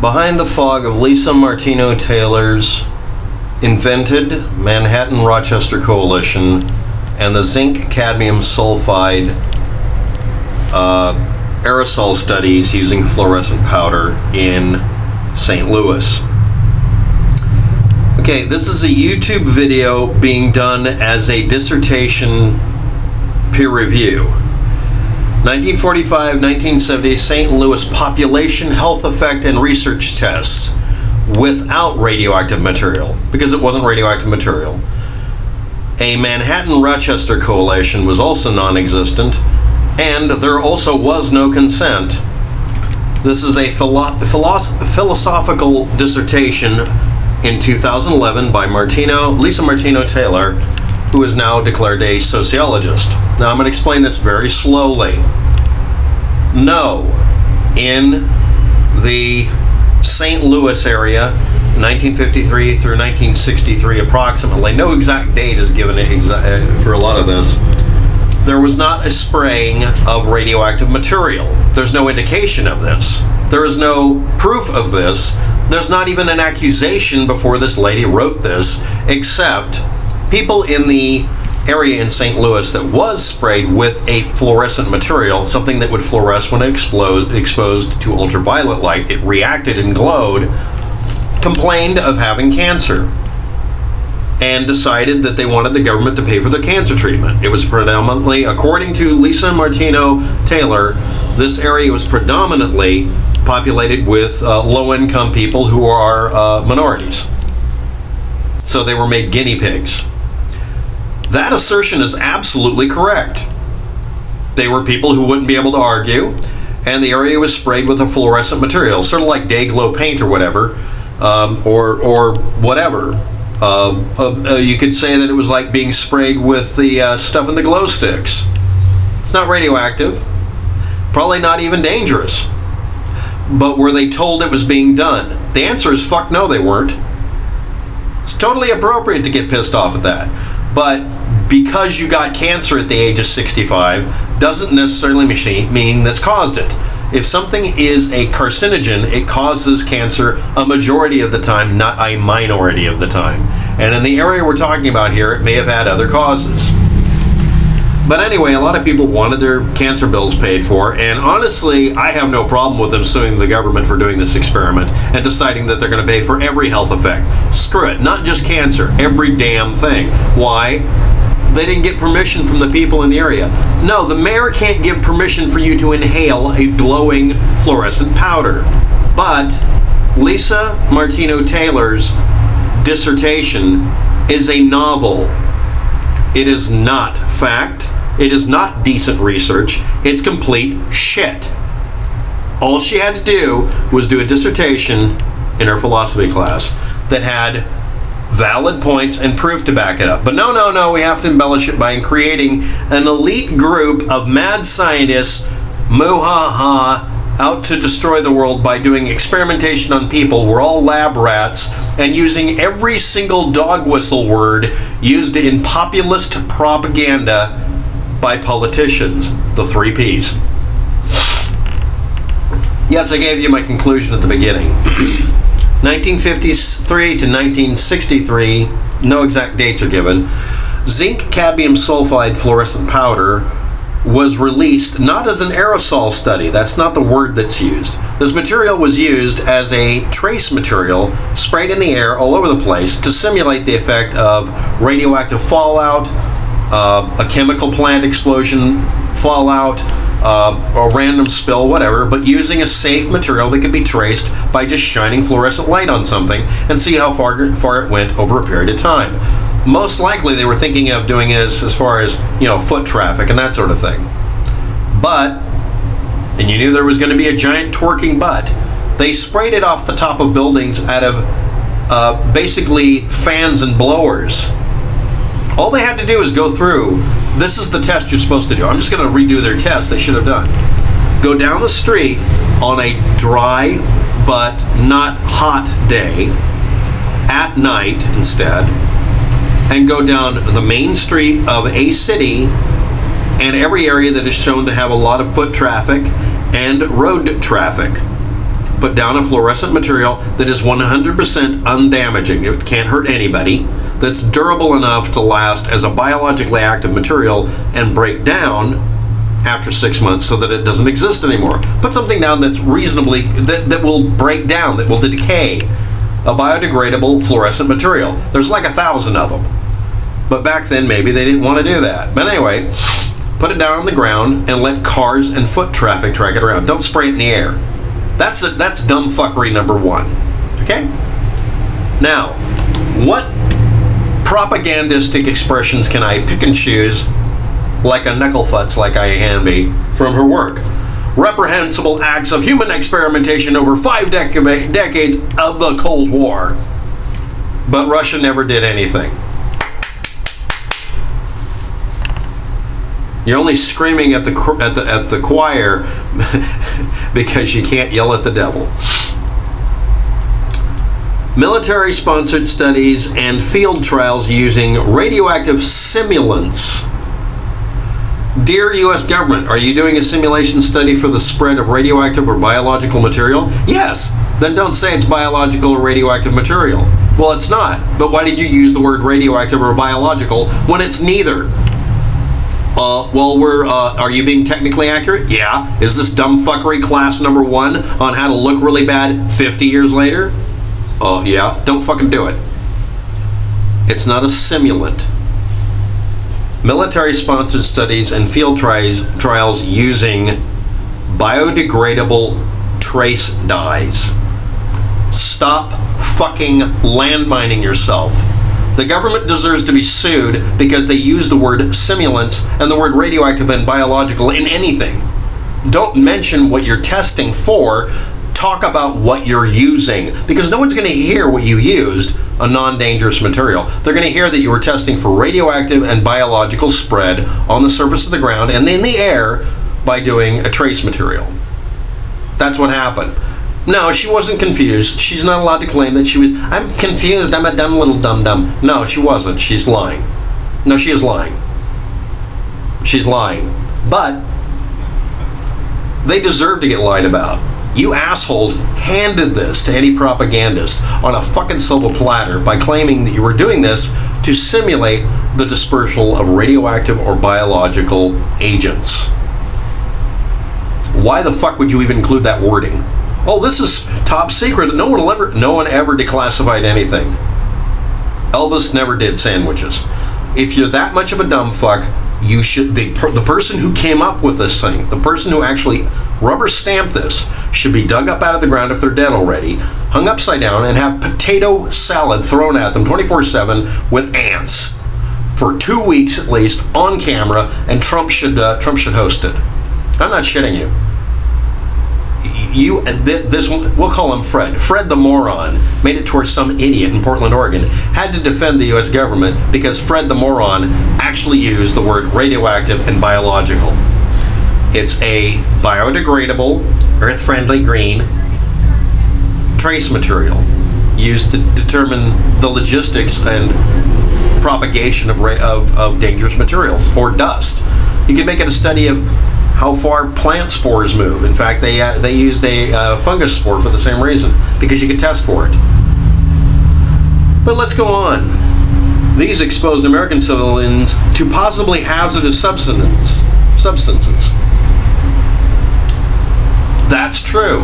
Behind the fog of LISA MARTINO TAYLOR's invented Manhattan-Rochester Coalition and the zinc cadmium sulfide aerosol studies using fluorescent powder in St. Louis. Okay, this is a YouTube video being done as a dissertation peer review. 1945-1970 St. Louis population health effect and research tests without radioactive material, because it wasn't radioactive material. A Manhattan-Rochester coalition was also non-existent, and there also was no consent. This is a philosophical dissertation in 2011 by LISA MARTINO TAYLOR, who is now declared a sociologist. Now I'm going to explain this very slowly. No, in the St. Louis area, 1953 through 1963 approximately, no exact date is given for a lot of this, there was not a spraying of radioactive material. There's no indication of this. There is no proof of this. There's not even an accusation before this lady wrote this, except people in the area in St. Louis that was sprayed with a fluorescent material, something that would fluoresce when exposed to ultraviolet light, it reacted and glowed, complained of having cancer and decided that they wanted the government to pay for their cancer treatment. It was predominantly, according to LISA MARTINO TAYLOR, this area was predominantly populated with low-income people who are minorities. So they were made guinea pigs. That assertion is absolutely correct. They were people who wouldn't be able to argue, and the area was sprayed with a fluorescent material, sort of like day glow paint or whatever, or whatever. You could say that it was like being sprayed with the stuff in the glow sticks. It's not radioactive, probably not even dangerous. But were they told it was being done? The answer is fuck no, they weren't. It's totally appropriate to get pissed off at that. But because you got cancer at the age of 65 doesn't necessarily mean this caused it. If something is a carcinogen, it causes cancer a majority of the time, not a minority of the time. And in the area we're talking about here, it may have had other causes. But anyway, a lot of people wanted their cancer bills paid for, and honestly, I have no problem with them suing the government for doing this experiment and deciding that they're going to pay for every health effect. Screw it, not just cancer, every damn thing. Why? They didn't get permission from the people in the area. No, the mayor can't give permission for you to inhale a glowing fluorescent powder. But LISA MARTINO TAYLOR's dissertation is a novel. It is not fact. It is not decent research. It's complete shit. All she had to do was do a dissertation in her philosophy class that had valid points and proof to back it up. But no, we have to embellish it by creating an elite group of mad scientists, moo-ha-ha, out to destroy the world by doing experimentation on people. We're all lab rats, and using every single dog whistle word used in populist propaganda by politicians. The 3 Ps. Yes, I gave you my conclusion at the beginning. 1953 to 1963, no exact dates are given, zinc cadmium sulfide fluorescent powder was released not as an aerosol study. That's not the word that's used. This material was used as a trace material sprayed in the air all over the place to simulate the effect of radioactive fallout, a chemical plant explosion fallout, a random spill, whatever, but using a safe material that could be traced by just shining fluorescent light on something and see how far it went over a period of time. Most likely they were thinking of doing this as far as, foot traffic and that sort of thing. But, and you knew there was going to be a giant twerking butt, they sprayed it off the top of buildings out of basically fans and blowers. All they had to do is go through, this is the test you're supposed to do. I'm just going to redo their test they should have done. Go down the street on a dry but not hot day, at night instead, and go down the main street of a city and every area that is shown to have a lot of foot traffic and road traffic. put down a fluorescent material that is 100% undamaging. It can't hurt anybody. That's durable enough to last as a biologically active material and break down after 6 months so that it doesn't exist anymore. Put something down that's reasonably, that will break down, that will decay. A biodegradable fluorescent material. There's like 1,000 of them. But back then, maybe they didn't want to do that. But anyway, put it down on the ground and let cars and foot traffic track it around. Don't spray it in the air. That's dumb fuckery number one. Okay? Now, what propagandistic expressions can I pick and choose like a knuckle-futz like I can be from her work? Reprehensible acts of human experimentation over 5 decades of the Cold War. But Russia never did anything. You're only screaming at the choir because you can't yell at the devil. Military-sponsored studies and field trials using radioactive simulants. Dear U.S. government, are you doing a simulation study for the spread of radioactive or biological material? Yes. Then don't say it's biological or radioactive material. Well, it's not. But why did you use the word radioactive or biological when it's neither? Are you being technically accurate? Yeah. Is this dumb fuckery class number 1 on how to look really bad 50 years later? Yeah. Don't fucking do it. It's not a simulant. Military-sponsored studies and field trials using biodegradable trace dyes. Stop fucking landmining yourself. The government deserves to be sued because they use the word simulants and the word radioactive and biological in anything. Don't mention what you're testing for. Talk about what you're using, because no one's going to hear what you used, a non-dangerous material. They're going to hear that you were testing for radioactive and biological spread on the surface of the ground and in the air by doing a trace material. That's what happened. No, she wasn't confused. She's not allowed to claim that she was, I'm confused, I'm a dumb little dum-dum. No, she wasn't. She's lying. No, she is lying. She's lying. But they deserve to get lied about. You assholes handed this to any propagandist on a fucking silver platter by claiming that you were doing this to simulate the dispersal of radioactive or biological agents. Why the fuck would you even include that wording? Oh, this is top secret. No one ever declassified anything. Elvis never did sandwiches. If you're that much of a dumb fuck, you should. The person who came up with this thing, the person who actually rubber stamped this, should be dug up out of the ground if they're dead already, hung upside down, and have potato salad thrown at them 24/7 with ants for 2 weeks at least on camera, and Trump should host it. I'm not shitting you. This one, we'll call him Fred. Fred the moron made it to where some idiot in Portland, Oregon had to defend the U.S. government because Fred the moron actually used the word radioactive and biological. It's a biodegradable, earth-friendly green trace material used to determine the logistics and propagation of dangerous materials or dust. You can make it a study of how far plant spores move. In fact, they used a fungus spore for the same reason, because you could test for it. But let's go on. These exposed American civilians to possibly hazardous substances. That's true.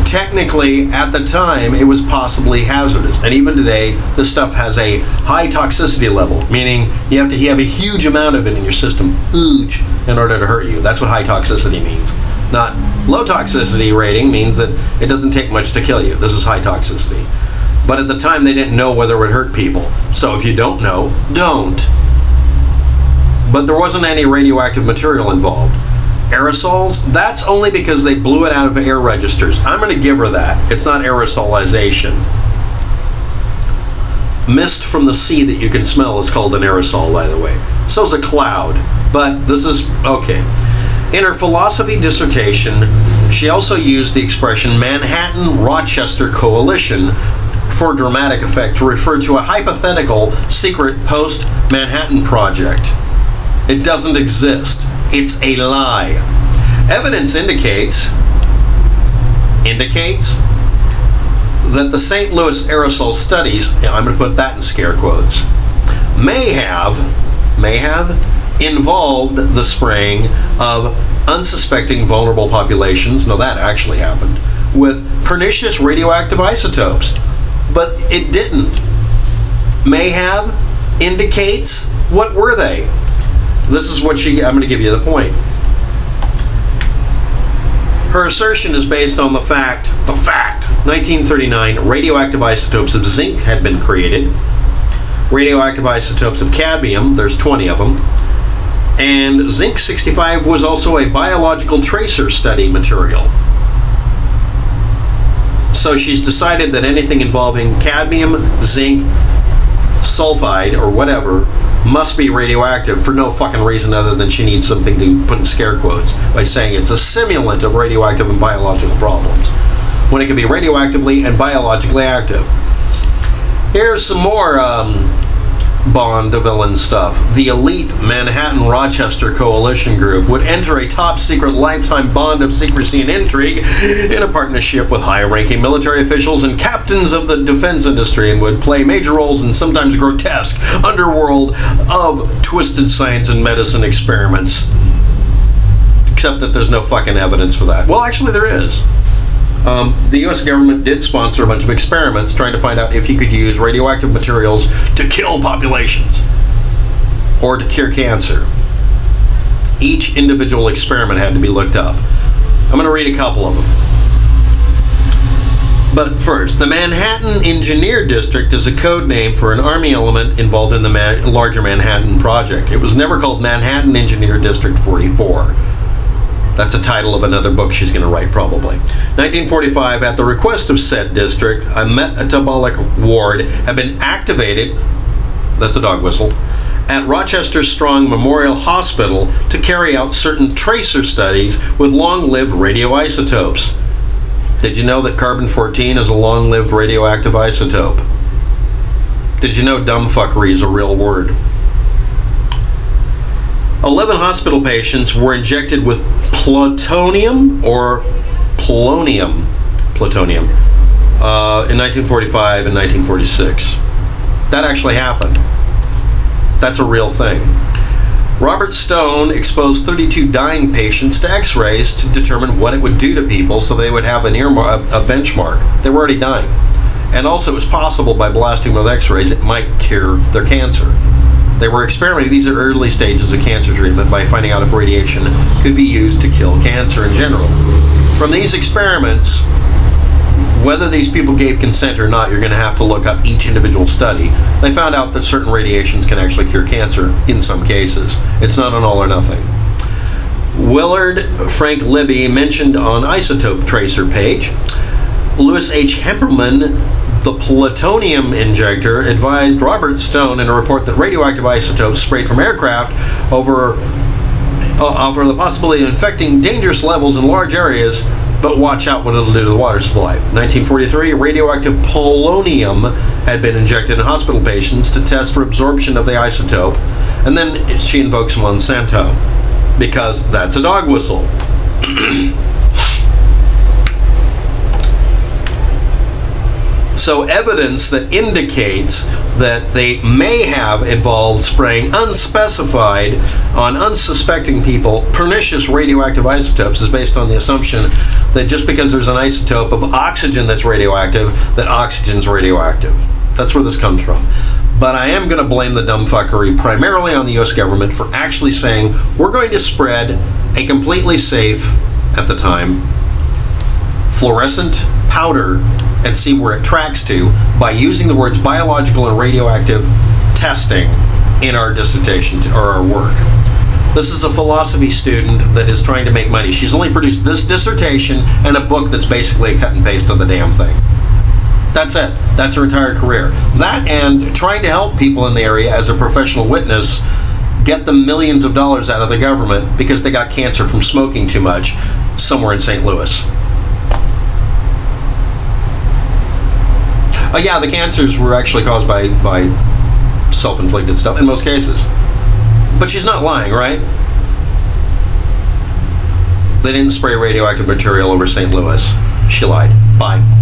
Technically, at the time, it was possibly hazardous. And even today, this stuff has a high toxicity level, meaning you have to have a huge amount of it in your system, huge, in order to hurt you. That's what high toxicity means. Not low toxicity rating means that it doesn't take much to kill you. This is high toxicity. But at the time, they didn't know whether it would hurt people. So if you don't know, don't. But there wasn't any radioactive material involved. Aerosols, that's only because they blew it out of air registers. I'm going to give her that. It's not aerosolization. Mist from the sea that you can smell is called an aerosol, by the way. So is a cloud. But this is, okay. In her philosophy dissertation, she also used the expression Manhattan-Rochester Coalition for dramatic effect to refer to a hypothetical secret post-Manhattan project. It doesn't exist. It's a lie. Evidence indicates indicates that the St. Louis aerosol studies, I'm going to put that in scare quotes, may have involved the spraying of unsuspecting vulnerable populations, no, that actually happened, with pernicious radioactive isotopes. But it didn't. May have indicates, what were they? This is what I'm going to give you the point. Her assertion is based on the fact, 1939, radioactive isotopes of zinc had been created, radioactive isotopes of cadmium, there's 20 of them, and zinc-65 was also a biological tracer study material. So she's decided that anything involving cadmium, zinc, sulfide, or whatever, must be radioactive for no fucking reason other than she needs something to put in scare quotes by saying it's a simulant of radioactive and biological problems, when it can be radioactively and biologically active. Here's some more Bond villain stuff. The elite Manhattan-Rochester Coalition group would enter a top-secret lifetime bond of secrecy and intrigue in a partnership with high-ranking military officials and captains of the defense industry, and would play major roles in sometimes grotesque underworld of twisted science and medicine experiments. Except that there's no fucking evidence for that. Well, actually there is. The U.S. government did sponsor a bunch of experiments trying to find out if you could use radioactive materials to kill populations or to cure cancer. Each individual experiment had to be looked up. I'm going to read a couple of them. But first, the Manhattan Engineer District is a code name for an Army element involved in the larger Manhattan Project. It was never called Manhattan Engineer District 44. That's the title of another book she's going to write, probably. 1945, at the request of said district, a metabolic ward had been activated, that's a dog whistle, at Rochester Strong Memorial Hospital to carry out certain tracer studies with long-lived radioisotopes. Did you know that carbon-14 is a long-lived radioactive isotope? Did you know dumbfuckery is a real word? 11 hospital patients were injected with plutonium in 1945 and 1946. That actually happened. That's a real thing. Robert Stone exposed 32 dying patients to x-rays to determine what it would do to people so they would have a benchmark. They were already dying. And also it was possible by blasting with x-rays it might cure their cancer. They were experimenting, these are early stages of cancer treatment, by finding out if radiation could be used to kill cancer in general. From these experiments, whether these people gave consent or not, you're going to have to look up each individual study. They found out that certain radiations can actually cure cancer in some cases. It's not an all or nothing. Willard Frank Libby mentioned on Isotope Tracer page. Louis H. Hemperman, the plutonium injector, advised Robert Stone in a report that radioactive isotopes sprayed from aircraft offer the possibility of infecting dangerous levels in large areas, but watch out what it'll do to the water supply. 1943, radioactive polonium had been injected in hospital patients to test for absorption of the isotope, and then she invokes Monsanto, because that's a dog whistle. So evidence that indicates that they may have involved spraying unspecified on unsuspecting people pernicious radioactive isotopes is based on the assumption that just because there's an isotope of oxygen that's radioactive, that oxygen's radioactive. That's where this comes from. But I am going to blame the dumbfuckery primarily on the U.S. government for actually saying we're going to spread a completely safe, at the time, fluorescent powder and see where it tracks to by using the words biological and radioactive testing in our dissertation or our work. This is a philosophy student that is trying to make money. She's only produced this dissertation and a book that's basically a cut and paste of the damn thing. That's it. That's her entire career. That and trying to help people in the area as a professional witness get them millions of dollars out of the government because they got cancer from smoking too much somewhere in St. Louis. Yeah, the cancers were actually caused by self-inflicted stuff in most cases. But she's not lying, right? They didn't spray radioactive material over St. Louis. She lied. Bye.